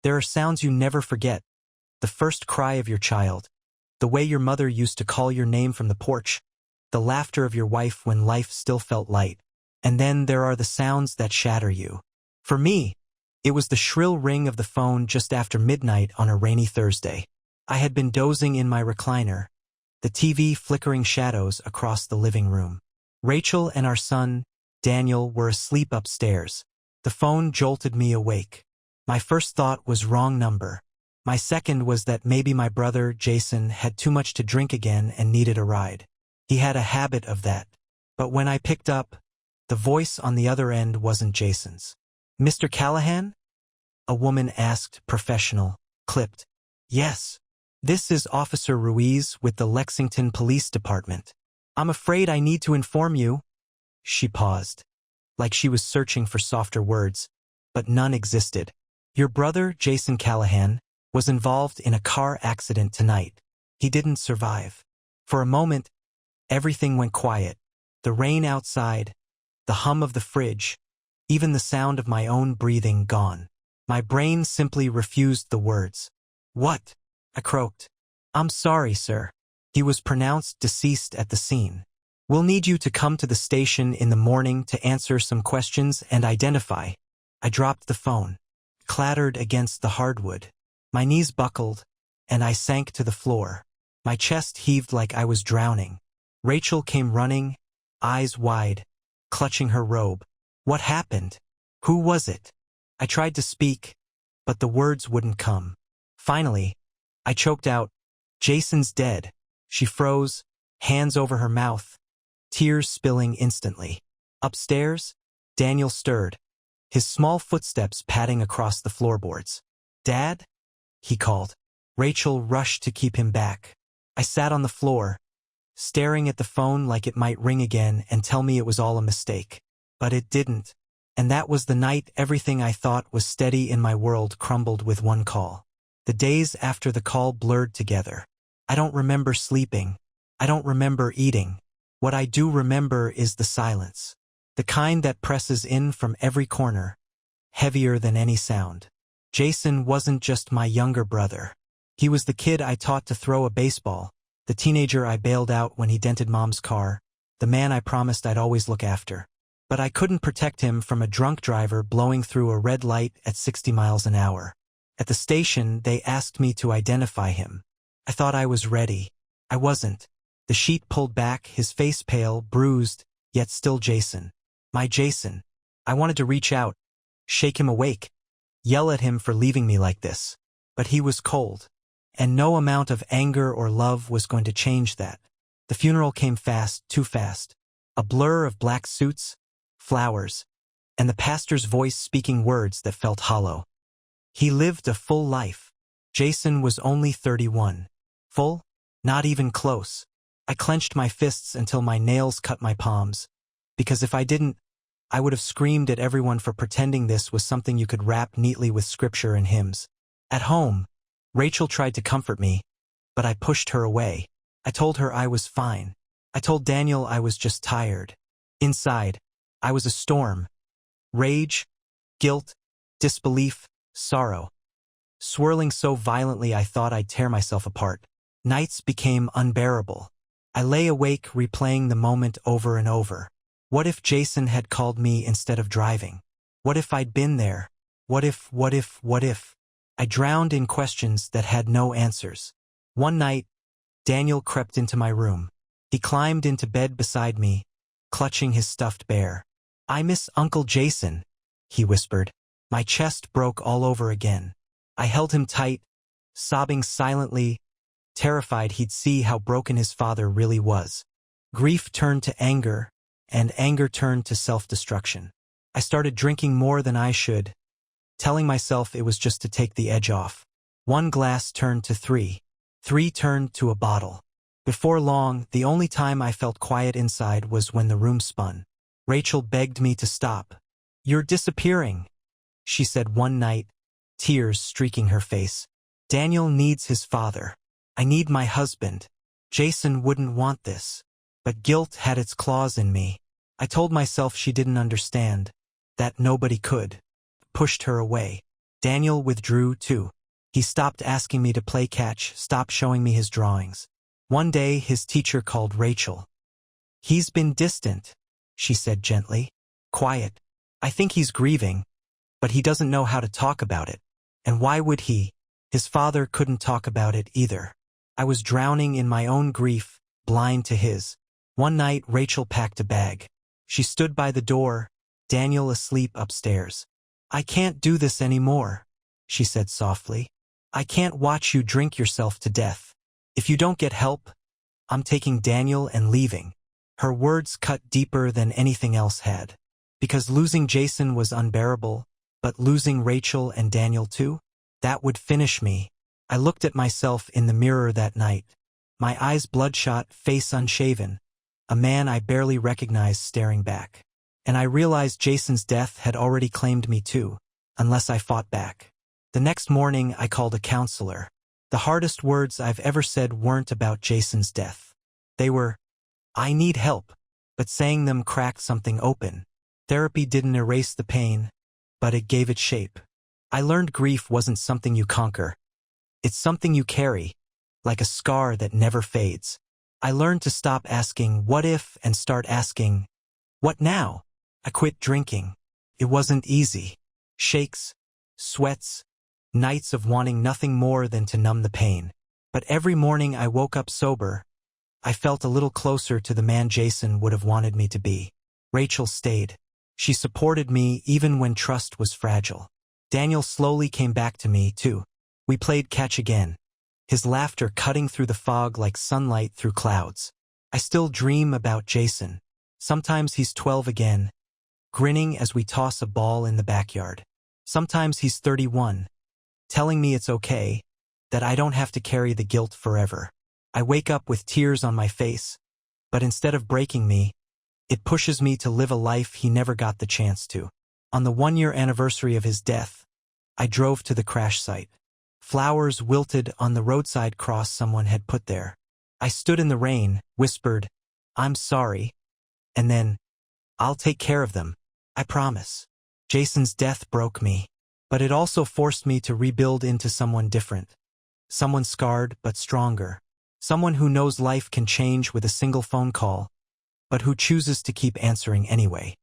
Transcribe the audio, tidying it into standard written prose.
There are sounds you never forget. The first cry of your child. The way your mother used to call your name from the porch. The laughter of your wife when life still felt light. And then there are the sounds that shatter you. For me, it was the shrill ring of the phone just after midnight on a rainy Thursday. I had been dozing in my recliner, the TV flickering shadows across the living room. Rachel and our son, Daniel, were asleep upstairs. The phone jolted me awake. My first thought was wrong number. My second was that maybe my brother, Jason, had too much to drink again and needed a ride. He had a habit of that. But when I picked up, the voice on the other end wasn't Jason's. "Mr. Callahan?" A woman asked, professional, clipped. "Yes. This is Officer Ruiz with the Lexington Police Department. I'm afraid I need to inform you." She paused, like she was searching for softer words, but none existed. "Your brother, Jason Callahan, was involved in a car accident tonight. He didn't survive." For a moment, everything went quiet. The rain outside, the hum of the fridge, even the sound of my own breathing gone. My brain simply refused the words. "What?" I croaked. "I'm sorry, sir. He was pronounced deceased at the scene. We'll need you to come to the station in the morning to answer some questions and identify." I dropped the phone, clattered against the hardwood. My knees buckled, and I sank to the floor. My chest heaved like I was drowning. Rachel came running, eyes wide, clutching her robe. "What happened? Who was it?" I tried to speak, but the words wouldn't come. Finally, I choked out, "Jason's dead." She froze, hands over her mouth, tears spilling instantly. Upstairs, Daniel stirred, his small footsteps padding across the floorboards. "Dad?" he called. Rachel rushed to keep him back. I sat on the floor, staring at the phone like it might ring again and tell me it was all a mistake. But it didn't. And that was the night everything I thought was steady in my world crumbled with one call. The days after the call blurred together. I don't remember sleeping. I don't remember eating. What I do remember is the silence. The kind that presses in from every corner, heavier than any sound. Jason wasn't just my younger brother. He was the kid I taught to throw a baseball, the teenager I bailed out when he dented Mom's car, the man I promised I'd always look after. But I couldn't protect him from a drunk driver blowing through a red light at 60 miles an hour. At the station, they asked me to identify him. I thought I was ready. I wasn't. The sheet pulled back, his face pale, bruised, yet still Jason. My Jason. I wanted to reach out, shake him awake, yell at him for leaving me like this. But he was cold. And no amount of anger or love was going to change that. The funeral came fast, too fast. A blur of black suits, flowers, and the pastor's voice speaking words that felt hollow. He lived a full life. Jason was only 31. Full? Not even close. I clenched my fists until my nails cut my palms. Because if I didn't, I would have screamed at everyone for pretending this was something you could wrap neatly with scripture and hymns. At home, Rachel tried to comfort me, but I pushed her away. I told her I was fine. I told Daniel I was just tired. Inside, I was a storm. Rage, guilt, disbelief, sorrow. Swirling so violently I thought I'd tear myself apart. Nights became unbearable. I lay awake replaying the moment over and over. What if Jason had called me instead of driving? What if I'd been there? What if? I drowned in questions that had no answers. One night, Daniel crept into my room. He climbed into bed beside me, clutching his stuffed bear. "I miss Uncle Jason," he whispered. My chest broke all over again. I held him tight, sobbing silently, terrified he'd see how broken his father really was. Grief turned to anger, and anger turned to self-destruction. I started drinking more than I should, telling myself it was just to take the edge off. One glass turned to three. Three turned to a bottle. Before long, the only time I felt quiet inside was when the room spun. Rachel begged me to stop. "You're disappearing," she said one night, tears streaking her face. "Daniel needs his father. I need my husband. Jason wouldn't want this." But guilt had its claws in me. I told myself she didn't understand, that nobody could. Pushed her away. Daniel withdrew too. He stopped asking me to play catch, stopped showing me his drawings. One day, his teacher called Rachel. "He's been distant," she said gently. "Quiet. I think he's grieving, but he doesn't know how to talk about it. And why would he? His father couldn't talk about it either." I was drowning in my own grief, blind to his. One night, Rachel packed a bag. She stood by the door, Daniel asleep upstairs. "I can't do this anymore," she said softly. "I can't watch you drink yourself to death. If you don't get help, I'm taking Daniel and leaving." Her words cut deeper than anything else had. Because losing Jason was unbearable, but losing Rachel and Daniel too? That would finish me. I looked at myself in the mirror that night. My eyes bloodshot, face unshaven. A man I barely recognized staring back. And I realized Jason's death had already claimed me too, unless I fought back. The next morning, I called a counselor. The hardest words I've ever said weren't about Jason's death. They were, "I need help," but saying them cracked something open. Therapy didn't erase the pain, but it gave it shape. I learned grief wasn't something you conquer. It's something you carry, like a scar that never fades. I learned to stop asking, "What if?" and start asking, "What now?" I quit drinking. It wasn't easy. Shakes, sweats, nights of wanting nothing more than to numb the pain. But every morning I woke up sober. I felt a little closer to the man Jason would have wanted me to be. Rachel stayed. She supported me even when trust was fragile. Daniel slowly came back to me, too. We played catch again, his laughter cutting through the fog like sunlight through clouds. I still dream about Jason. Sometimes he's 12 again, grinning as we toss a ball in the backyard. Sometimes he's 31, telling me it's okay, that I don't have to carry the guilt forever. I wake up with tears on my face, but instead of breaking me, it pushes me to live a life he never got the chance to. On the 1-year anniversary of his death, I drove to the crash site. Flowers wilted on the roadside cross someone had put there. I stood in the rain, whispered, "I'm sorry," and then, "I'll take care of them. I promise." Jason's death broke me, but it also forced me to rebuild into someone different. Someone scarred but stronger. Someone who knows life can change with a single phone call, but who chooses to keep answering anyway.